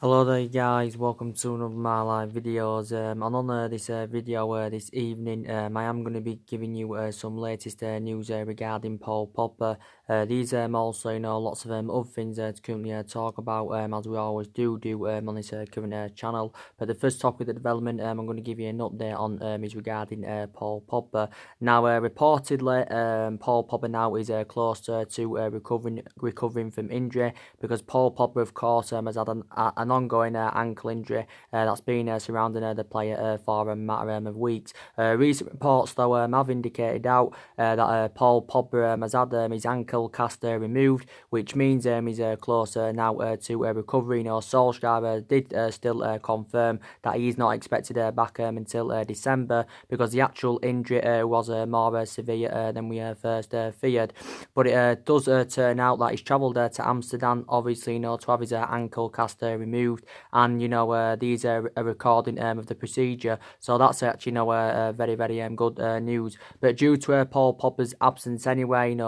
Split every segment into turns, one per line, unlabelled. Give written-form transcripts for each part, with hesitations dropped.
Hello there guys, welcome to another of my live videos. And on this video this evening, I am going to be giving you some latest news regarding Paul Pogba. These also, lots of other things to currently talk about, as we always do on this current channel. But the first topic of development I'm going to give you an update on is regarding Paul Pogba. Now, reportedly, Paul Pogba now is closer to recovering from injury, because Paul Pogba, of course, has had an ongoing ankle injury that's been surrounding the player for a matter of weeks. Recent reports, though, have indicated out that Paul Pogba has had his ankle cast removed, which means he's closer now to recovery. Solskjaer did still confirm that he is not expected back until December, because the actual injury was more severe than we first feared. But it does turn out that he's travelled to Amsterdam, obviously, to have his ankle cast removed, and these are a recording of the procedure, so that's actually very good news. But due to Paul Pogba's absence anyway,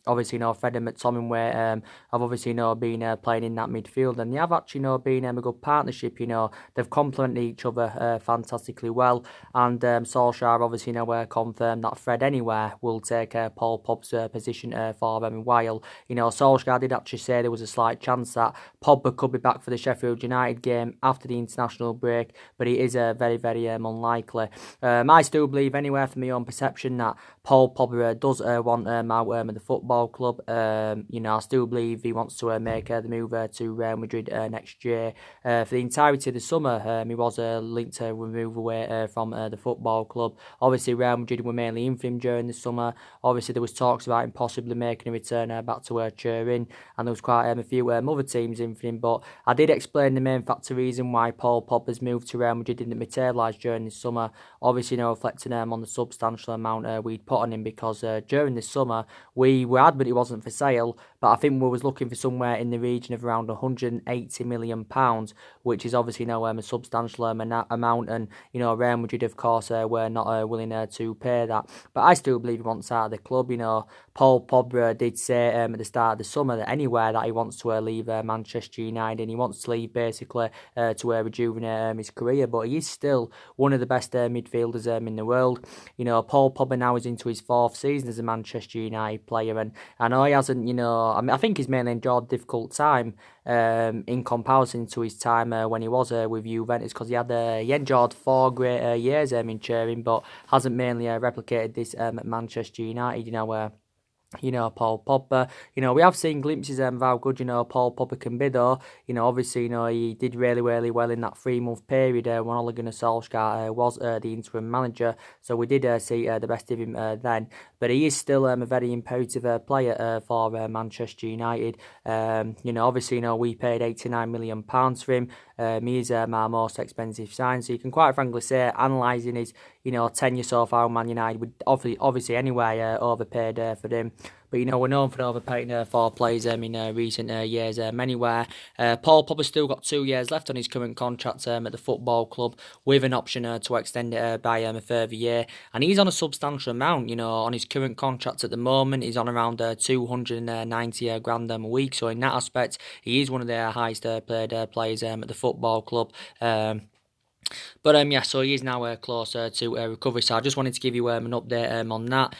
obviously Fred and McTominay have obviously been playing in that midfield, and they have actually been a good partnership. They've complemented each other fantastically well, and Solskjaer obviously confirmed that Fred anywhere will take Paul Pogba's position for them a while. Solskjaer did actually say there was a slight chance that Pogba could be back for the Sheffield United game after the international break, but it is very unlikely. I still believe anywhere, from my own perception, that Paul Pogba does want out of the football club. I still believe he wants to make the move to Real Madrid next year. For the entirety of the summer, he was linked to move away from the football club. Obviously, Real Madrid were mainly in for him during the summer. Obviously, there was talks about him possibly making a return back to Turin, and there was quite a few other teams in for him. But I did explain the main factor reason why Paul Pogba's move to Real Madrid didn't materialise during this summer. Obviously, reflecting on the substantial amount we'd put on him, because during this summer we were adamant he wasn't for sale, but I think we was looking for somewhere in the region of around £180 million, which is obviously a substantial amount, and Real Madrid, of course, were not willing to pay that. But I still believe he wants out of the club. Paul Pogba did say at the start of the summer that anywhere that he wants to leave Manchester United, and he wants to leave basically to rejuvenate his career. But he is still one of the best midfielders in the world. Paul Pogba now is into his fourth season as a Manchester United player, and I know he hasn't, I think he's mainly enjoyed a difficult time in comparison to his time when he was with Juventus, because he enjoyed 4 great years in Turin, but hasn't mainly replicated this at Manchester United. Paul Pogba. We have seen glimpses of how good, Paul Pogba can be, though. Obviously, he did really well in that 3-month period when Ole Gunnar Solskjaer was the interim manager. So we did see the best of him then. But he is still a very imperative player for Manchester United. Obviously, we paid £89 million for him. He is our most expensive sign. So you can quite frankly say, analysing his tenure so far, Man United would obviously anyway overpaid for him. But we're known for overpaying for players in recent years anywhere. Paul Pogba's still got 2 years left on his current contract at the football club, with an option to extend it by a further year. And he's on a substantial amount. On his current contract at the moment, he's on around 290 grand a week. So in that aspect, he is one of the highest paid players at the football club. But so he is now closer to recovery. So I just wanted to give you an update on that.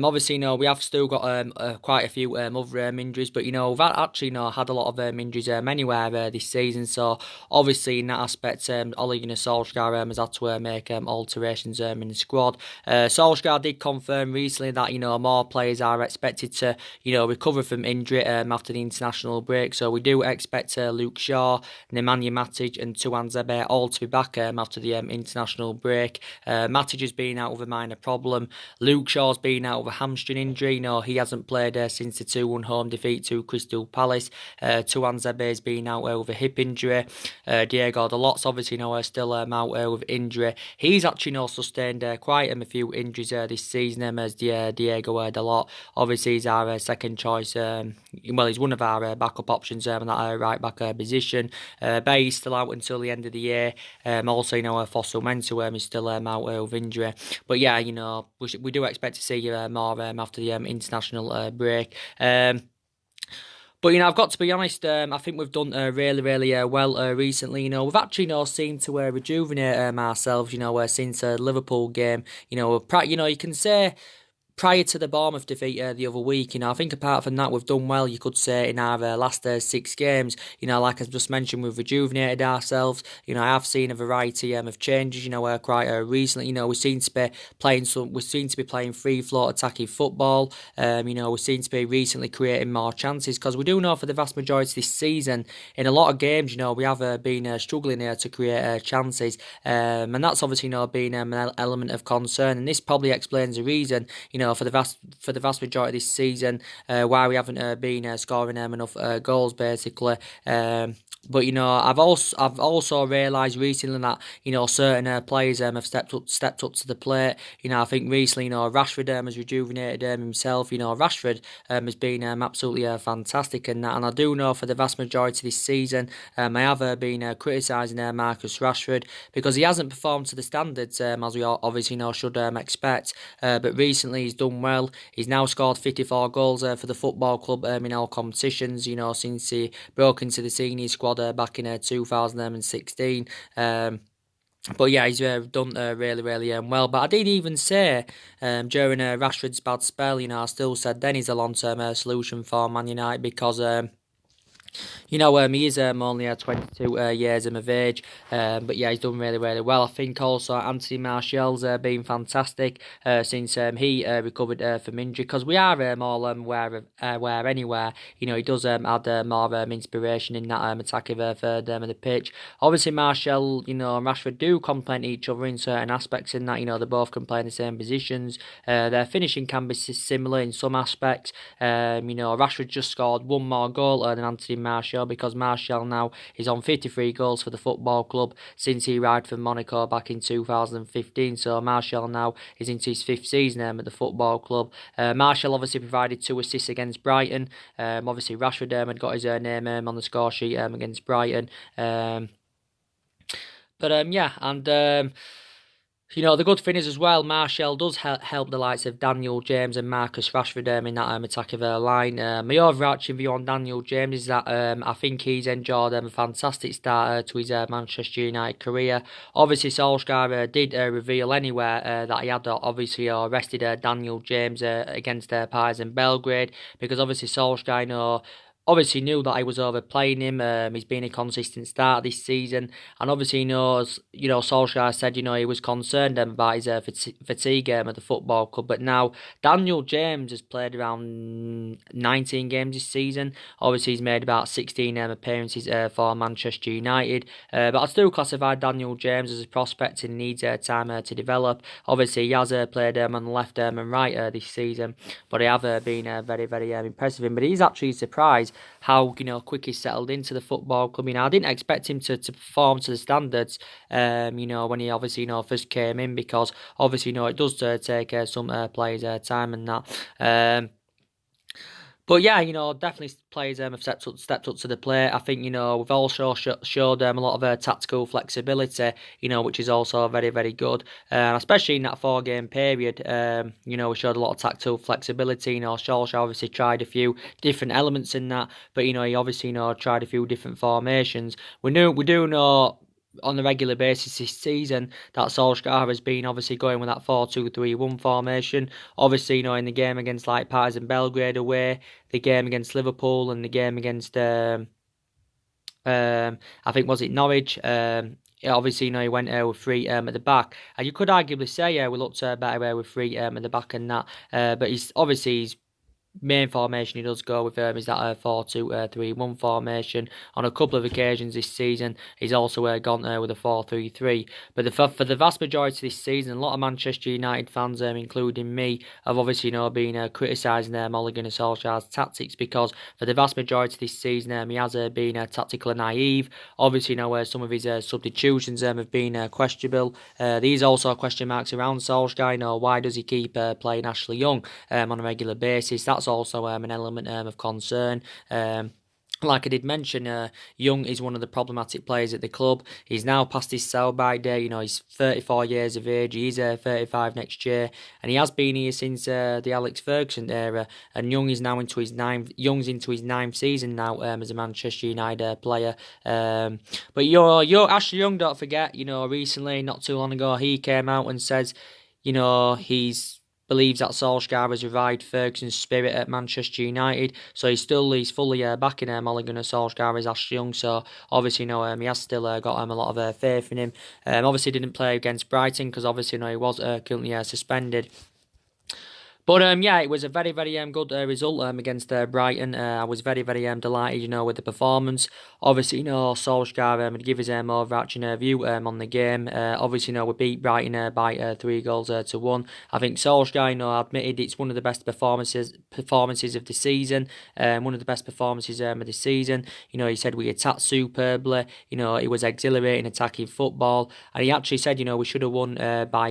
Obviously, we have still got quite a few other injuries, but we've actually had a lot of injuries anywhere this season. So obviously, in that aspect, Ole Gunnar Solskjaer has had to make alterations in the squad. Solskjaer did confirm recently that more players are expected to recover from injury after the international break. So we do expect Luke Shaw, Nemanja Matic, and Tuanzebe all to be back after the international break. Matic has been out with a minor problem. Luke Shaw's been out with a hamstring injury. He hasn't played since the 2-1 home defeat to Crystal Palace. Tuanzebe's been out with a hip injury. Diego Dalot's obviously still out with injury. He's actually sustained quite a few injuries this season as Diego Dalot. Obviously, he's our second choice. He's one of our backup options in that right back position. Bay's still out until the end of the year. Also, Fossil Mensah is still out with injury. But yeah, we do expect to see more after the international break. But, I've got to be honest, I think we've done really, really well recently. We've actually, seemed to rejuvenate ourselves, since Liverpool game. You can say prior to the Bournemouth defeat the other week, I think apart from that, we've done well, you could say, in our last 6 games. Like I've just mentioned, we've rejuvenated ourselves. I have seen a variety of changes, quite recently. We seem to be playing free flow attacking football. We seem to be recently creating more chances because we do know for the vast majority of this season, in a lot of games, we have been struggling here to create chances. And that's obviously, been an element of concern. And this probably explains the reason, for the vast majority of this season, why we haven't been scoring enough goals, basically. But I've also realised recently that certain players have stepped up to the plate. I think recently Rashford has rejuvenated himself. Rashford has been absolutely fantastic in that, and I do know for the vast majority of this season, I have been criticising Marcus Rashford because he hasn't performed to the standards as we obviously should expect. But recently he's done well. He's now scored 54 goals for the football club in all competitions. Since he broke into the senior squad back in 2016. But yeah, he's done really, really well. But I did even say during Rashford's bad spell, I still said then he's a long-term solution for Man United because he is only 22 years of age, but yeah, he's done really, really well. I think also Anthony Martial's been fantastic since he recovered from injury, because we are all aware anywhere. He does add more inspiration in that attacking third of the pitch. Obviously, Martial, and Rashford do complement each other in certain aspects in that, they both can play in the same positions. Their finishing can be similar in some aspects. Rashford just scored one more goal than Anthony Martial, because Martial now is on 53 goals for the football club since he arrived from Monaco back in 2015. So Martial now is into his 5th season at the football club. Martial obviously provided 2 assists against Brighton. Obviously Rashford had got his name on the score sheet against Brighton. The good thing is as well, Martial does help the likes of Daniel James and Marcus Rashford in that attack of their line. My overarching view on Daniel James is that I think he's enjoyed a fantastic start to his Manchester United career. Obviously, Solskjaer did reveal anywhere that he had obviously arrested Daniel James against Partizan Belgrade, because obviously Solskjaer obviously knew that I was overplaying him. He's been a consistent start this season, and obviously he knows, Solskjaer said, he was concerned about his fatigue at the football club. But now Daniel James has played around 19 games this season. Obviously he's made about 16 appearances for Manchester United. But I'd still classify Daniel James as a prospect and needs time to develop. Obviously he has played on the left and right this season, but he have been very, very impressive. But he's actually surprised how quick he settled into the football club. I didn't expect him to perform to the standards when he obviously first came in, because obviously it does take some players time and that. But yeah, definitely players have stepped up to the plate. I think, we've also showed a lot of tactical flexibility, which is also very, very good. Especially in that 4-game period, we showed a lot of tactical flexibility. Solskjaer obviously tried a few different elements in that, but, he obviously, tried a few different formations. We do know on a regular basis this season that Solskjaer has been obviously going with that 4-2-3-1 formation. Obviously, in the game against Partizan Belgrade away, the game against Liverpool, and the game against I think was it Norwich. Obviously, he went with 3 at the back, and you could arguably say we looked better with 3 at the back and that. But his main formation he does go with is that 4-2-3-1 formation. On a couple of occasions this season, he's also gone with a 4-3-3. But for the vast majority of this season, a lot of Manchester United fans, including me, have obviously been criticising Ole Gunnar Solskjaer's tactics, because for the vast majority of this season, he has been tactically naive. Obviously, some of his substitutions have been questionable. These also question marks around Solskjaer. Why does he keep playing Ashley Young on a regular basis? That's also an element of concern. like I did mention, Young is one of the problematic players at the club. He's now past his sell-by date. He's 34 years of age. He's 35 next year, and he has been here since the Alex Ferguson era. And Young is now into his ninth. Young's into his ninth season now as a Manchester United player. But you're Ashley Young. Don't forget, recently, not too long ago, he came out and says, he's believes that Solskjaer has revived Ferguson's spirit at Manchester United, so he's fully backing Ole Gunnar Solskjaer as Ashley Young. So obviously, he has still got a lot of faith in him. Obviously, didn't play against Brighton because obviously, he was currently suspended. But yeah, it was a very, very good result against Brighton. I was very, very delighted, with the performance. Obviously, Solskjaer would give his overarching view on the game. Obviously, we beat Brighton by 3 goals to 1. I think Solskjaer, admitted it's one of the best performances of the season. One of the best performances of the season. He said we attacked superbly. It was exhilarating attacking football, and he actually said, we should have won by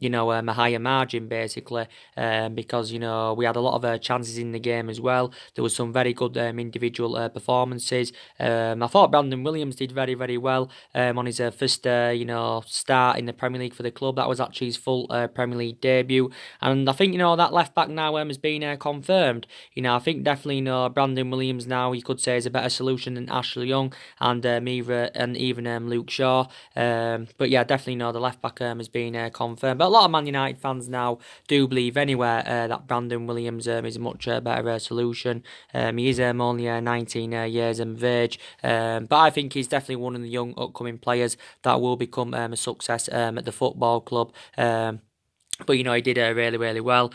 a higher margin basically, because we had a lot of chances in the game as well. There was some very good individual performances. I thought Brandon Williams did very, very well on his first start in the Premier League for the club. That was actually his full Premier League debut, and I think that left back now has been confirmed. I think definitely Brandon Williams now, you could say, is a better solution than Ashley Young and even Luke Shaw. But yeah, definitely the left back has been confirmed. But a lot of Man United fans now do believe anywhere that Brandon Williams is a much better solution. He is only 19 years of age, but I think he's definitely one of the young upcoming players that will become a success at the football club. But he did really, really well.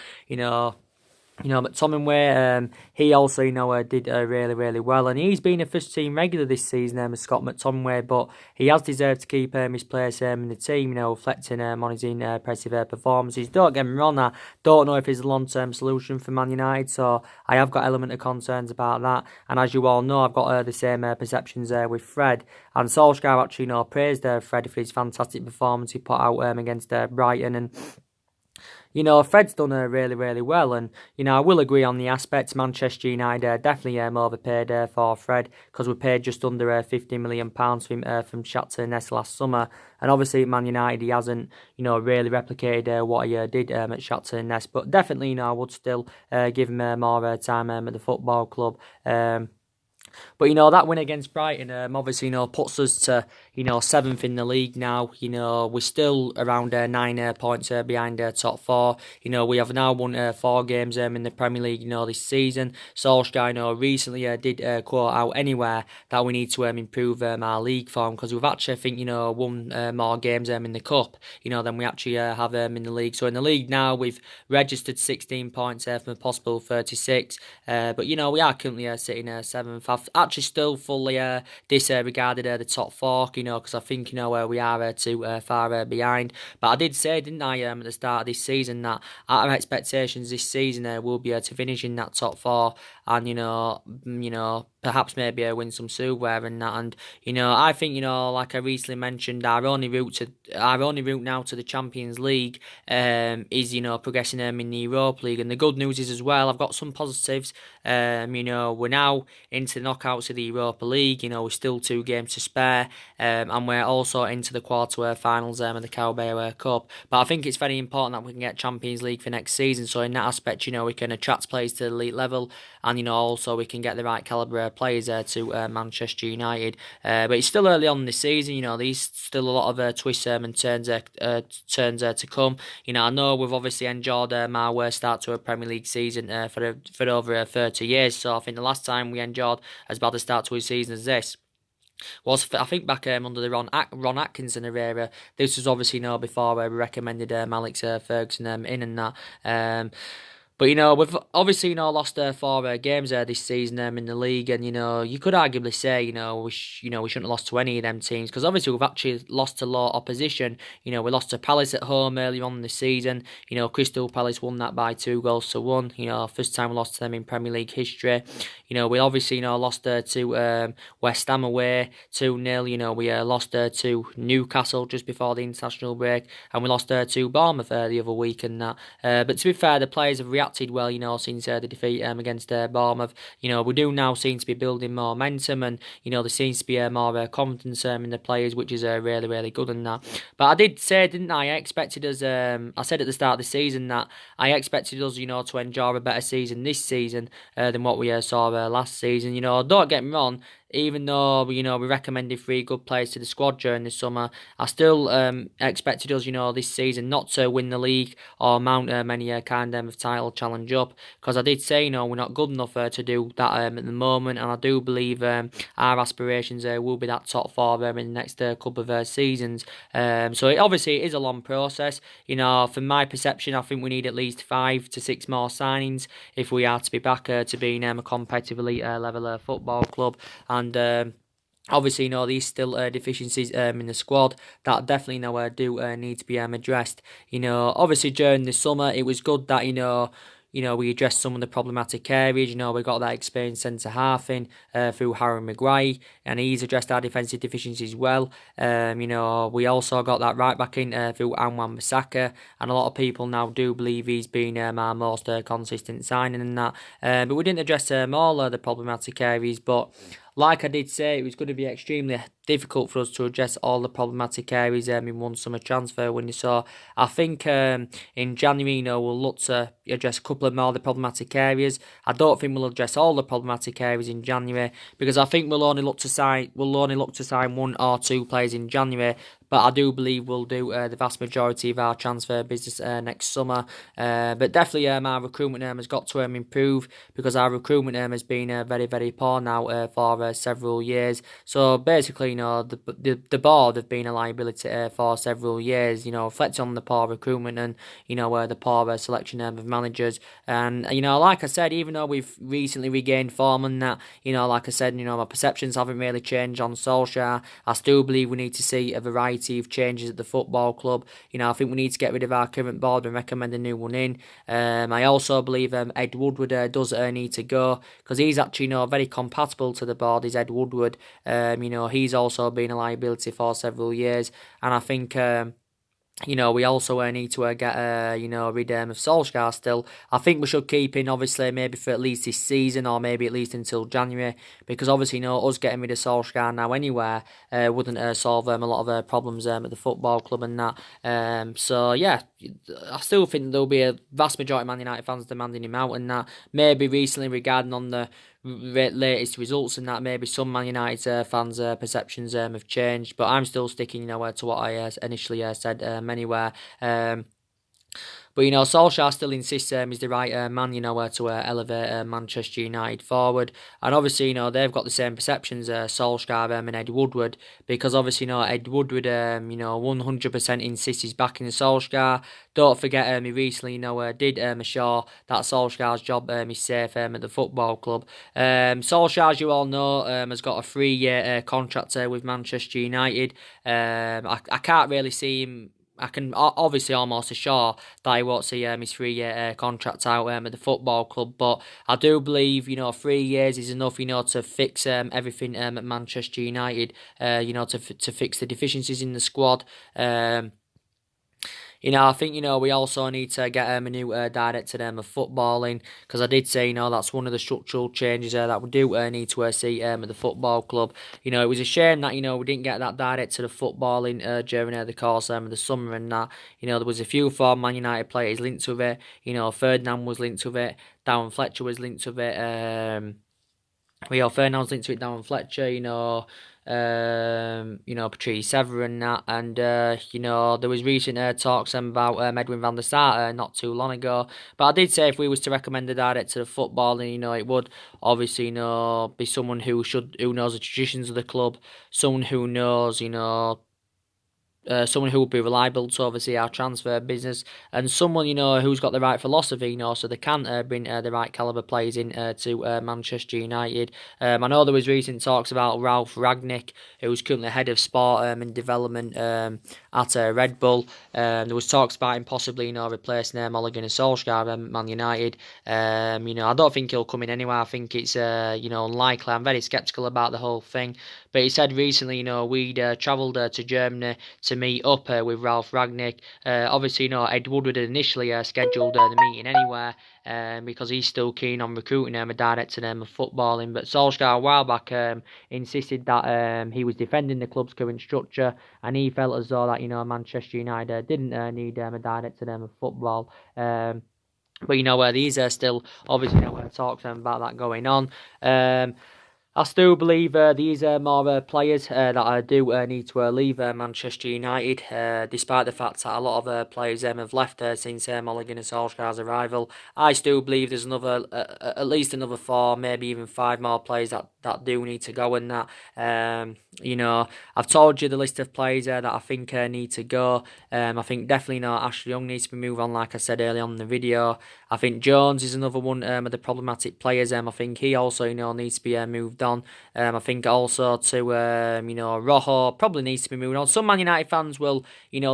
McTominay, he also, did really, really well. And he's been a first-team regular this season, Scott McTominay, but he has deserved to keep his place in the team, reflecting on his impressive performances. Don't get me wrong, I don't know if he's a long-term solution for Man United, so I have got element of concerns about that. And as you all know, I've got the same perceptions with Fred. And Solskjaer actually, praised Fred for his fantastic performance he put out against Brighton. And Fred's done really, really well, and I will agree on the aspects. Manchester United definitely overpaid for Fred, because we paid just under £50 million from Shakhtar Donetsk last summer, and obviously at Man United he hasn't really replicated what he did at Shakhtar Donetsk, but definitely I would still give him more time at the football club. But that win against Brighton obviously puts us to 7th in the league now. We're still around 9 points behind top 4. We have now won 4 games in the Premier League this season. Solskjaer recently did quote out anywhere that we need to improve our league form, because we've actually, I think, won more games in the cup than we actually have in the league. So in the league now we've registered 16 points from a possible 36, but we are currently sitting 7th. I've actually still fully disregarded the top 4, because I think we are too far behind. But I did say, didn't I, at the start of this season, that our expectations this season will be to finish in that top 4, and perhaps maybe win some silverware and that. And I think like I recently mentioned, our only route now to the Champions League is progressing in the Europa League. And the good news is as well, I've got some positives. We're now into the knockouts of the Europa League. We're still 2 games to spare, and we're also into the quarter-finals of the Carabao Cup. But I think it's very important that we can get Champions League for next season. So in that aspect, we can attract players to the elite level, and also we can get the right calibre players to Manchester United. But it's still early on this season. There's still a lot of twists and turns to come. I know we've obviously enjoyed our worst start to a Premier League season for over 30 years. So I think the last time we enjoyed as bad a start to a season as this was, I think, back under the Ron Atkinson era. This was obviously before we recommended Alex Ferguson in and that. But we've obviously lost 4 games this season in the league, and you could arguably say we shouldn't have lost to any of them teams, because obviously we've actually lost to low opposition. We lost to Palace at home earlier on in the season. Crystal Palace won that by 2 goals to 1. First time we lost to them in Premier League history. We obviously lost to West Ham away 2-0. We lost to Newcastle just before the international break, and we lost to Bournemouth the other week and that. But to be fair, the players have reacted reacted well, since the defeat against Bournemouth. We do now seem to be building more momentum, and there seems to be more confidence in the players, which is really, really good and that. But I did say, didn't I? I expected us. I said at the start of the season that I expected us, to enjoy a better season this season than what we saw last season. Don't get me wrong. Even though we recommended 3 good players to the squad during the summer, I still expected us, this season not to win the league or mount any kind of title challenge up, because I did say, we're not good enough to do that at the moment, and I do believe our aspirations will be that top 4 in the next couple of seasons. So obviously it is a long process. From my perception, I think we need at least 5 to 6 more signings if we are to be back to being a competitive elite level football club. And obviously, these still deficiencies in the squad that definitely do need to be addressed. Obviously during the summer it was good that we addressed some of the problematic areas. We got that experienced centre half in through Harry Maguire, and he's addressed our defensive deficiencies well. We also got that right back in through Anwan Bissaka, and a lot of people now do believe he's been our most consistent signing in that. But we didn't address all the problematic areas, but like I did say, it was going to be extremely difficult for us to address all the problematic areas in one summer transfer window. So I think in January, we'll look to address a couple of more of the problematic areas. I don't think we'll address all the problematic areas in January, because I think we'll only look to sign 1 or 2 players in January. But I do believe we'll do the vast majority of our transfer business next summer. But definitely our recruitment has got to improve, because our recruitment has been very, very poor now for several years. So basically, the board have been a liability for several years, reflecting on the poor recruitment and, the poor selection of managers. And, like I said, even though we've recently regained form and that, like I said, my perceptions haven't really changed on Solskjaer. I still believe we need to see a variety of changes at the football club. I think we need to get rid of our current board and recommend a new one in. I also believe Ed Woodward does need to go, because he's actually very compatible to the board. Is Ed Woodward? He's also been a liability for several years, and I think we also need to get rid of Solskjaer still. I think we should keep in, obviously, maybe for at least this season, or maybe at least until January, because obviously, us getting rid of Solskjaer now anywhere wouldn't solve a lot of problems at the football club and that. So yeah, I still think there'll be a vast majority of Man United fans demanding him out, and that maybe recently regarding on the latest results and that, maybe some Man United fans' perceptions have changed, but I'm still sticking to what I initially said anywhere. But Solskjaer still insists he's the right man, to elevate Manchester United forward. And obviously, they've got the same perceptions, Solskjaer and Ed Woodward, because obviously, Ed Woodward, 100% insists he's backing Solskjaer. Don't forget, he recently, did assure that Solskjaer's job is safe at the football club. Solskjaer, as you all know, has got a 3-year contract with Manchester United. I can't really see him. I can obviously almost assure that I won't see his 3-year contract out at the football club, but I do believe 3 years is enough to fix everything at Manchester United, to fix the deficiencies in the squad. I think, we also need to get a new director of footballing, because I did say, that's one of the structural changes that we do need to see at the football club. It was a shame that, we didn't get that director of footballing during the course of the summer and that. There was a few former Man United players linked with it. Ferdinand was linked with it. Darren Fletcher was linked with it. Ferdinand was linked with it, Darren Fletcher, Patrice Evra and that, and there was recent talks about Edwin van der Sar not too long ago. But I did say if we was to recommend a director of football, then it would obviously be someone who knows the traditions of the club, someone who knows someone who will be reliable to oversee our transfer business, and someone who's got the right philosophy, so they can bring the right caliber players in to Manchester United. I know there was recent talks about Ralph Ragnick, who's currently head of sport and development at Red Bull. There was talks about him possibly replacing Ole Gunnar Solskjaer at Man United. I don't think he'll come in anywhere. I think it's unlikely. I'm very sceptical about the whole thing. But he said recently, we'd travelled to Germany to meet up with Ralph Rangnick. Obviously, Ed Woodward had initially scheduled the meeting anywhere because he's still keen on recruiting a director of footballing. But Solskjaer a while back insisted that he was defending the club's current structure, and he felt as though that Manchester United didn't need a director of football. But these are still obviously talks about that going on. I still believe these are more players that I do need to leave Manchester United, despite the fact that a lot of players have left since Ole Gunnar Solskjaer's arrival. I still believe there's at least another 4, maybe even 5 more players that do need to go, and that I've told you the list of players that I think need to go. I think definitely Ashley Young needs to be moved on, like I said earlier on in the video. I think Jones is another one of the problematic players. I think he also needs to be moved on. I think also to Rojo probably needs to be moved on. Some Man United fans will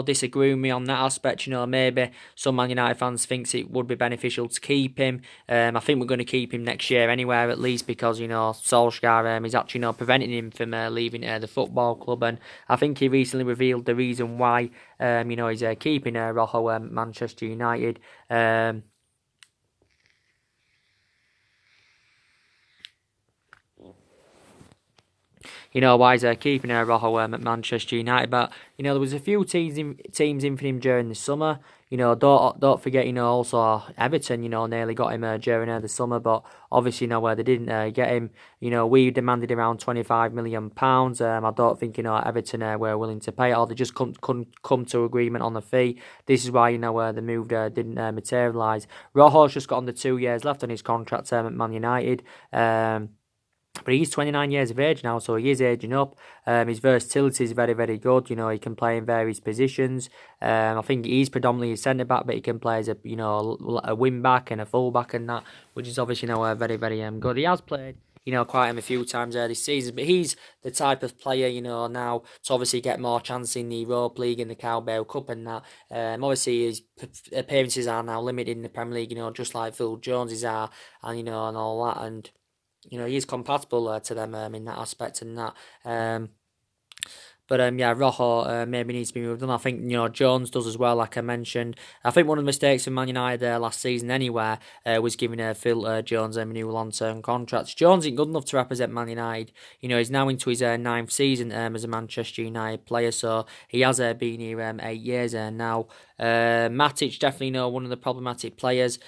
disagree with me on that aspect. Maybe some Man United fans thinks it would be beneficial to keep him. I think we're going to keep him next year anyway, at least because Solskjaer is actually preventing him from leaving the football club, and I think he recently revealed the reason why he's keeping Rojo at Manchester United. Why he's keeping Rojo at Manchester United. But there was a few teams in for him during the summer. Don't forget, also Everton, nearly got him during the summer, but obviously, where they didn't get him. We demanded around £25 million. I don't think, Everton were willing to pay it, or they just couldn't come to agreement on the fee. This is why, the move didn't materialise. Rojo's just got under 2 years left on his contract at Man United. But he's 29 years of age now, so he is aging up. His versatility is very, very good. He can play in various positions. I think he's predominantly a centre back, but he can play as a wing back and a full back and that, which is obviously very, very good. He has played quite a few times this season, but he's the type of player now to obviously get more chance in the Europa League and the Carabao Cup and that. Obviously his appearances are now limited in the Premier League, just like Phil Jones's are, and and all that, and he's compatible to them in that aspect and that. But Rojo maybe needs to be moved on. I think Jones does as well, like I mentioned. I think one of the mistakes of Man United last season anyway was giving Phil Jones a new long-term contract. Jones isn't good enough to represent Man United. He's now into his 9th season as a Manchester United player, so he has been here 8 years now. Matic definitely one of the problematic players.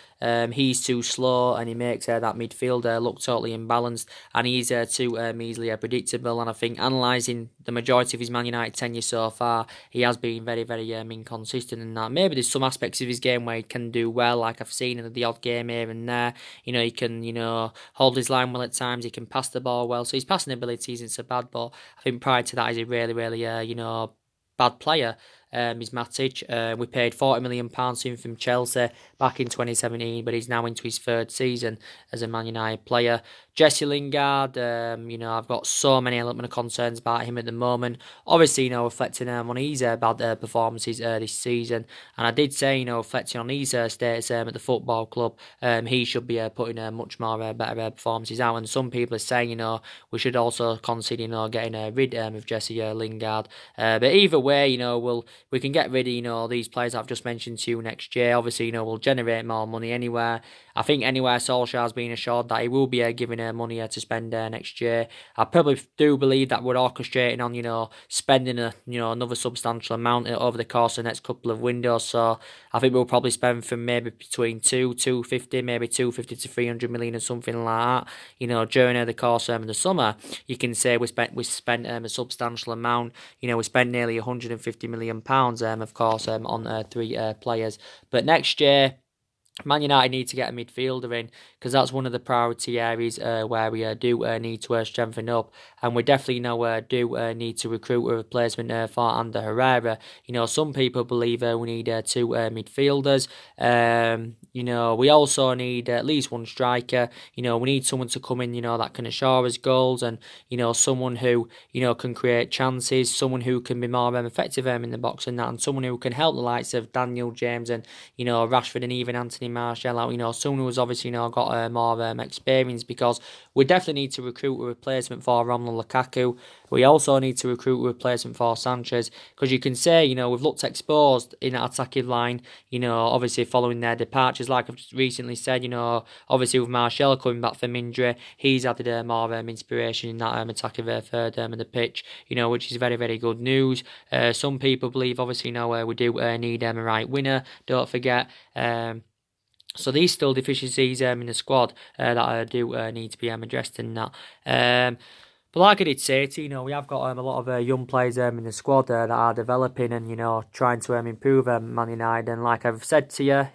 He's too slow and he makes that midfield look totally imbalanced, and he's too easily predictable. And I think analysing the majority of his Man United tenure so far, he has been very, very inconsistent in that. Maybe there's some aspects of his game where he can do well, like I've seen in the odd game here and there. He can hold his line well at times. He can pass the ball well, so his passing ability isn't so bad. But I think prior to that, he's a really, really bad player. Is Matic. We paid £40 million to him from Chelsea back in 2017, but he's now into his 3rd season as a Man United player. Jesse Lingard, I've got so many element of concerns about him at the moment. Obviously, reflecting on his bad performances this season, and I did say, reflecting on his status at the football club, he should be putting much more better performances out. And some people are saying, we should also consider, getting rid of Jesse Lingard. But either way, we can get rid of these players I've just mentioned to you next year. Obviously, we'll generate more money anywhere. I think anywhere Solskjaer's been assured that he will be giving money to spend next year. I probably do believe that we're orchestrating on spending another substantial amount over the course of the next couple of windows. So I think we'll probably spend from maybe between 250, maybe 250 to 300 million or something like that. During the course of the summer, you can say we spent a substantial amount. We spent nearly £150 million, of course, on 3 players. But next year, Man United need to get a midfielder in, because that's one of the priority areas where we do need to strengthen up, and we definitely do need to recruit a replacement for Ander Herrera. Some people believe we need 2 midfielders. We also need at least 1 striker. We need someone to come in, that can assure us goals, and someone who can create chances, someone who can be more effective in the box and that, and someone who can help the likes of Daniel James and Rashford and even Anthony Anthony Martial out. Someone who's obviously got more experience, because we definitely need to recruit a replacement for Romelu Lukaku. We also need to recruit a replacement for Sanchez, because you can say we've looked exposed in that attacking line. Obviously following their departures, like I've just recently said. Obviously with Martial coming back from injury, he's added more inspiration in that attack of third of the pitch. Which is very, very good news. Some people believe, obviously, we do need a right winner. Don't forget. So these still deficiencies in the squad that do need to be addressed in that. But like I did say to we have got a lot of young players in the squad that are developing and trying to improve Man United. And like I've said to you,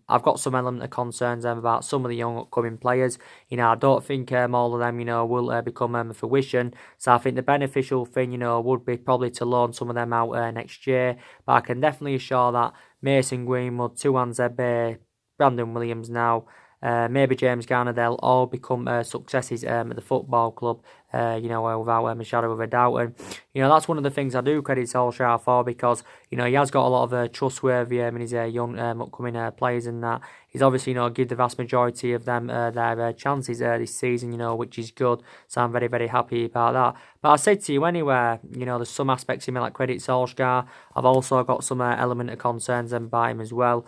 I've got some element of concerns about some of the young upcoming players. I don't think all of them will become a fruition. So I think the beneficial thing would be probably to loan some of them out next year. But I can definitely assure that Mason Greenwood, Tuan Zebe, Brandon Williams now, maybe James Garner, they'll all become successes at the football club, without a shadow of a doubt. And, that's one of the things I do credit Solskjaer for, because, he has got a lot of trustworthy in his young upcoming players, and that he's obviously, give the vast majority of them their chances this season, which is good. So I'm very, very happy about that. But I said to you anyway, there's some aspects of me like credit Solskjaer. I've also got some element of concerns about him as well.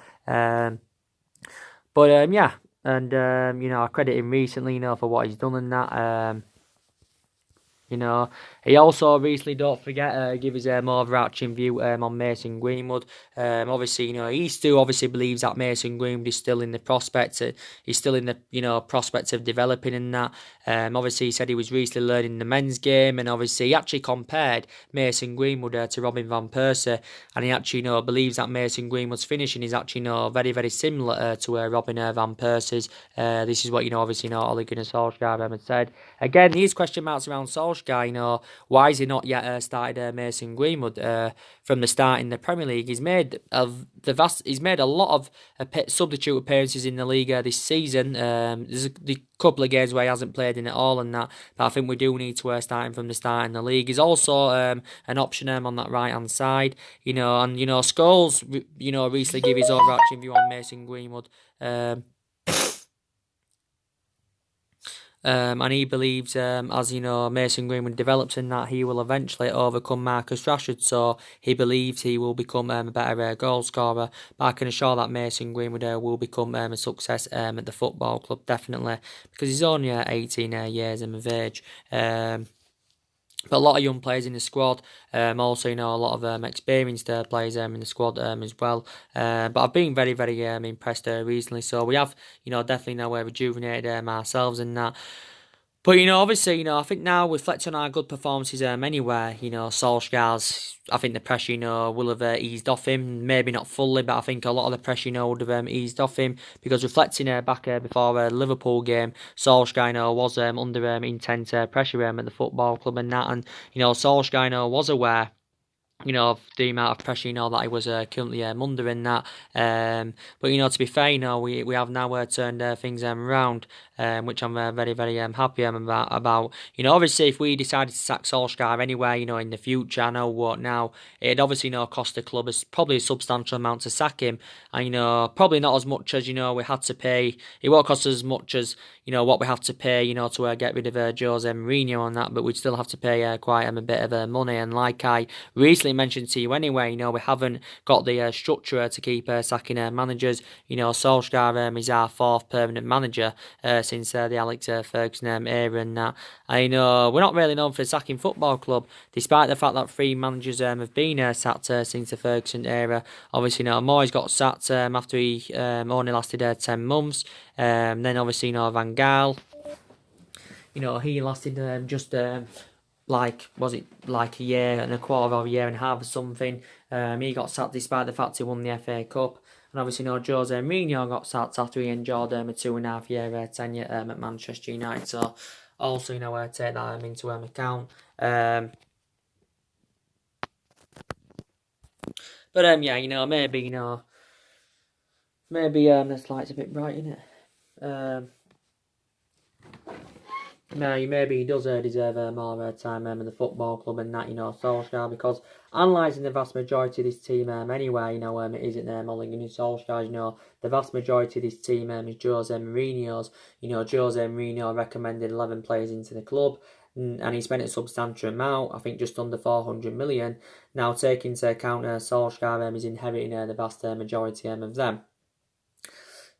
But yeah, and I credit him recently, for what he's done in that. He also recently, don't forget, give his more overarching view on Mason Greenwood. Obviously, he still obviously believes that Mason Greenwood is still in the prospect. He's still in the prospect of developing in that. Obviously, he said he was recently learning the men's game, and obviously he actually compared Mason Greenwood to Robin van Persie, and he actually believes that Mason Greenwood's finishing is actually very, very similar to Robin van Persie's. This is what obviously Ole Gunnar Solskjaer had said. Again, these question marks around Solskjaer. Why is he not yet started Mason Greenwood from the start in the Premier League? He's made a lot of substitute appearances in the league this season. There's a couple of games where he hasn't played in it all and that, but I think we do need to start him from the start in the league. He's also an option on that right hand side, and Scholes recently gave his overarching view on Mason Greenwood. And he believes, as Mason Greenwood develops in that, he will eventually overcome Marcus Rashford. So he believes he will become a better goal scorer. But I can assure that Mason Greenwood will become a success at the football club, definitely, because he's only 18 years of age. But a lot of young players in the squad. Also, a lot of experienced players in the squad as well. But I've been very, very impressed recently. So we have, definitely rejuvenated ourselves in that. But, obviously, I think now, reflecting on our good performances anyway, Solskjaer's, I think the pressure, will have eased off him. Maybe not fully, but I think a lot of the pressure, would have eased off him. Because reflecting back before the Liverpool game, Solskjaer, was under intense pressure at the football club and that. And, Solskjaer was aware of the amount of pressure, that he was currently under in that. But, to be fair, we have now turned things around, which I'm very, very happy about. Obviously, if we decided to sack Solskjaer anyway, in the future, I know what now, it'd obviously, cost the club probably a substantial amount to sack him. And, probably not as much as, we had to pay. It won't cost us as much as, what we have to pay, to get rid of Jose Mourinho and that, but we'd still have to pay quite a bit of money. And like I recently mentioned to you anyway, we haven't got the structure to keep sacking managers. Solskjaer is our fourth permanent manager since the Alex Ferguson era and that. I know we're not really known for the sacking football club, despite the fact that 3 managers have been sacked since the Ferguson era. Obviously, Moyes got sacked after he only lasted 10 months. Then obviously, Van Gaal, he lasted just was it like a year and a quarter or a year and a half or something. He got sacked despite the fact he won the FA Cup. And obviously, Jose Mourinho got sacked after he enjoyed a 2.5 year tenure at Manchester United. So also, take that into account. But yeah, maybe this light's a bit bright, isn't it? No, maybe he does deserve more time in the football club and that, Solskjaer, because analysing the vast majority of this team anyway, it isn't Ole Gunnar Solskjaer, the vast majority of this team is Jose Mourinho's. Jose Mourinho recommended 11 players into the club, and he spent a substantial amount, I think just under 400 million. Now, taking into account Solskjaer is inheriting the vast majority of them.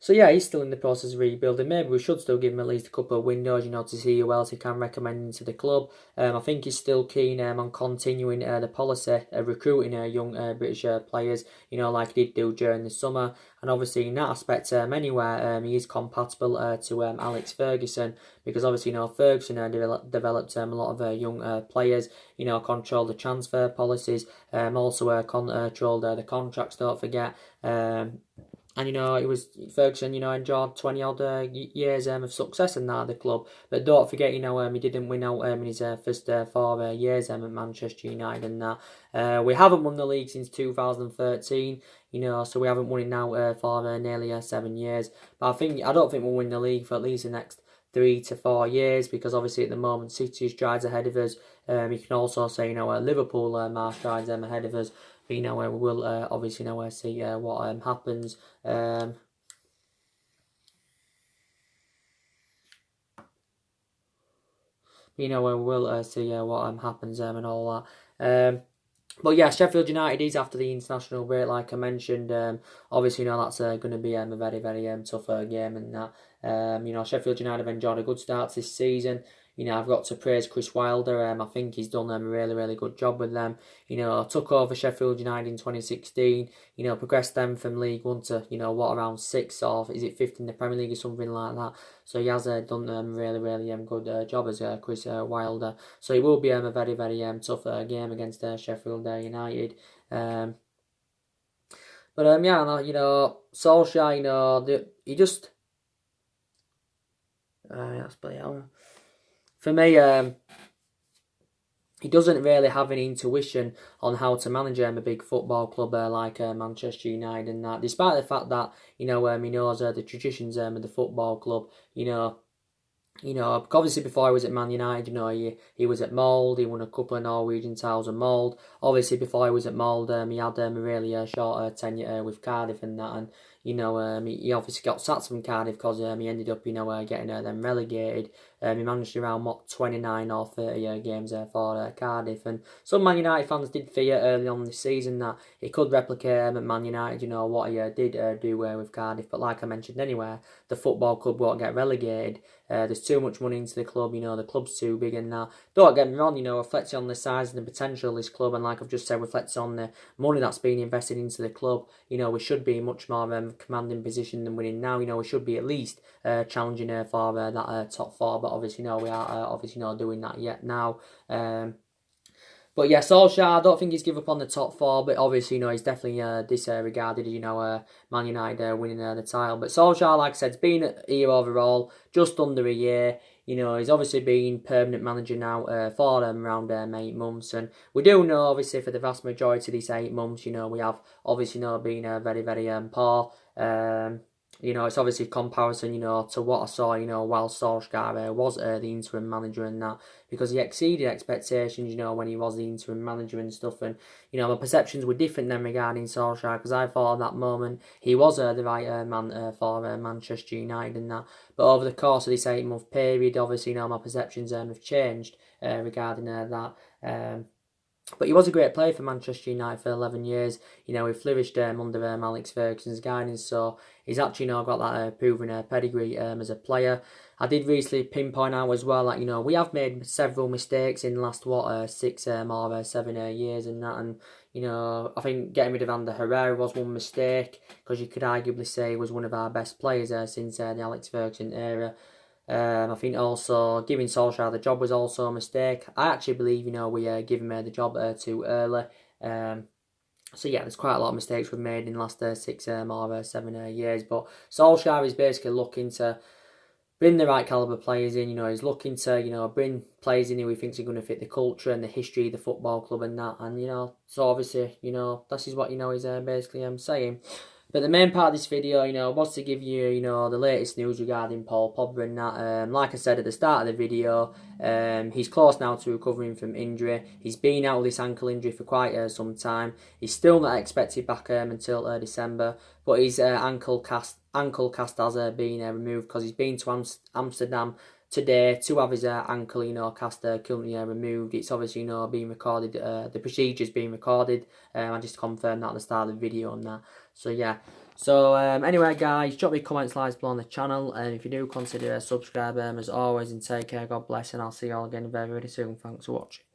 So yeah, he's still in the process of rebuilding. Maybe we should still give him at least a couple of windows, to see who else he can recommend into the club. I think he's still keen on continuing the policy of recruiting young British players, like he did do during the summer. And obviously in that aspect, anyway, he is compatible to Alex Ferguson, because obviously, Ferguson developed a lot of young players, controlled the transfer policies, also controlled the contracts, don't forget. And it was Ferguson, enjoyed 20 odd years of success in that the club. But don't forget, he didn't win out in his first 4 years at Manchester United and that. We haven't won the league since 2013, so we haven't won it now for nearly 7 years. But I don't think we'll win the league for at least the next 3 to 4 years, because obviously at the moment City is strides ahead of us. You can also say, Liverpool are strides ahead of us. But, we will obviously see what happens. We will see what happens and all that. But yeah, Sheffield United is after the international break, like I mentioned. Obviously, that's going to be a very, very tough game and that. Sheffield United have enjoyed a good start this season. I've got to praise Chris Wilder. I think he's done a really, really good job with them. Took over Sheffield United in 2016. Progressed them from League One to, around 6th, or is it 5th in the Premier League or something like that. So he has done a really, really good job as Chris Wilder. So it will be a very, very tough game against Sheffield United. But Solskjaer, he just that's for me, he doesn't really have any intuition on how to manage a big football club like Manchester United and that. Despite the fact that he knows the traditions of the football club, obviously before he was at Man United, he was at Mould. He won a couple of Norwegian titles at Mould. Obviously before he was at Mould, he had a really short tenure with Cardiff and that, and he obviously got sacked from Cardiff because he ended up getting them relegated. He managed around 29 or 30 games for Cardiff, and some Man United fans did fear early on this season that he could replicate at Man United, what he did do with Cardiff. But like I mentioned anyway, the football club won't get relegated. There's too much money into the club, the club's too big and that. Don't get me wrong, reflecting on the size and the potential of this club, and like I've just said, reflecting on the money that's being invested into the club, we should be much more commanding position than winning now. We should be at least challenging for that top 4, but obviously we are obviously not doing that yet now. But yeah, Solskjaer, I don't think he's give up on the top 4, but obviously, he's definitely disregarded, Man United winning the title. But Solskjaer, like I said, has been here overall just under a year. He's obviously been permanent manager now for around 8 months. And we do know, obviously, for the vast majority of these 8 months, we have obviously been very, very poor. It's obviously comparison, to what I saw, while Solskjaer was the interim manager and that, because he exceeded expectations, when he was the interim manager and stuff. And, my perceptions were different then regarding Solskjaer, because I thought at that moment he was the right man for Manchester United and that. But over the course of this 8-month period, obviously, my perceptions have changed regarding that. But he was a great player for Manchester United for 11 years. He flourished under Alex Ferguson's guidance, so he's actually got that proven pedigree as a player. I did recently pinpoint out as well that, we have made several mistakes in the last, 6 or 7 years and that. And, I think getting rid of Ander Herrera was one mistake, because you could arguably say he was one of our best players since the Alex Ferguson era. I think also giving Solskjaer the job was also a mistake. I actually believe, we gave him the job too early. So yeah, there's quite a lot of mistakes we've made in the last 6 or 7 years. But Solskjaer is basically looking to bring the right calibre players in. He's looking to, bring players in who he thinks are going to fit the culture and the history of the football club and that. And, so obviously, this is what, he's basically saying. But the main part of this video, was to give you, the latest news regarding Paul Pogba and that. Like I said at the start of the video, he's close now to recovering from injury. He's been out with this ankle injury for quite some time. He's still not expected back until December, but his ankle cast has been removed because he's been to Amsterdam today to have his ankle, cast currently removed. It's obviously, being recorded. The procedure's being recorded. I just confirmed that at the start of the video on that. So yeah. So anyway, guys, drop your comments, likes below on the channel, and if you do, consider a subscribe. As always, and take care. God bless, and I'll see you all again very, very soon. Thanks for watching.